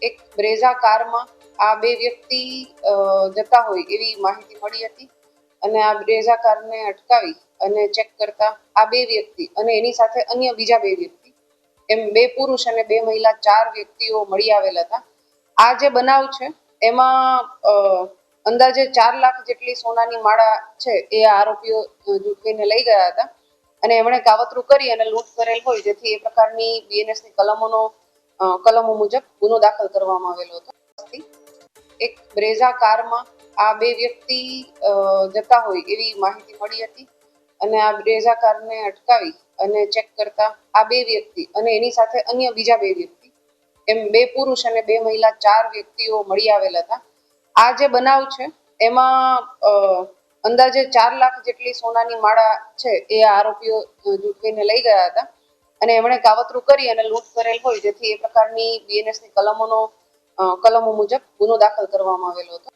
એક બ્રેઝા કારમાં આ બે વ્યક્તિ જતા હોય એવી માહિતી મળી હતી અને આ બ્રેઝા કારને અટકાવી અને ચેક કરતા આ બે વ્યક્તિ અને એની સાથે અન્ય બીજા બે વ્યક્તિ એમ બે પુરુષ અને બે મહિલા 4 વ્યક્તિઓ મળી આવેલા હતા. આ જે બનાવ છે એમાં અંદાજે 4 લાખ જેટલી સોનાની માળા છે એ આરોપીઓ ઝૂંટવીને લઈ ગયા હતા અને એમણે કાવતરું કરી અને લૂંટ કરેલ હોય, જેથી એ પ્રકારની બીએનએસની કલમો મુજબ ગુનો દાખલ કરવામાં આવેલો હતો. એક બ્રેઝા કારમાં આ બે વ્યક્તિ જતા હોય એવી માહિતી મળી હતી અને આ બ્રેઝા કારને અટકાવી અને ચેક કરતા આ બે વ્યક્તિ અને એની સાથે અન્ય બીજા બે વ્યક્તિ એમ બે પુરુષ અને બે મહિલા 4 વ્યક્તિઓ મળી આવેલા હતા. આ જે બનાવ છે એમાં અંદાજે 4 લાખ જેટલી સોનાની માળા છે એ આરોપીઓ ઝૂંટવીને લઈ ગયા હતા અને એમણે કાવતરું કરી અને લૂંટ કરેલ હોય, જેથી એ પ્રકારની બીએનએસની કલમો મુજબ ગુનો દાખલ કરવામાં આવેલો હતો.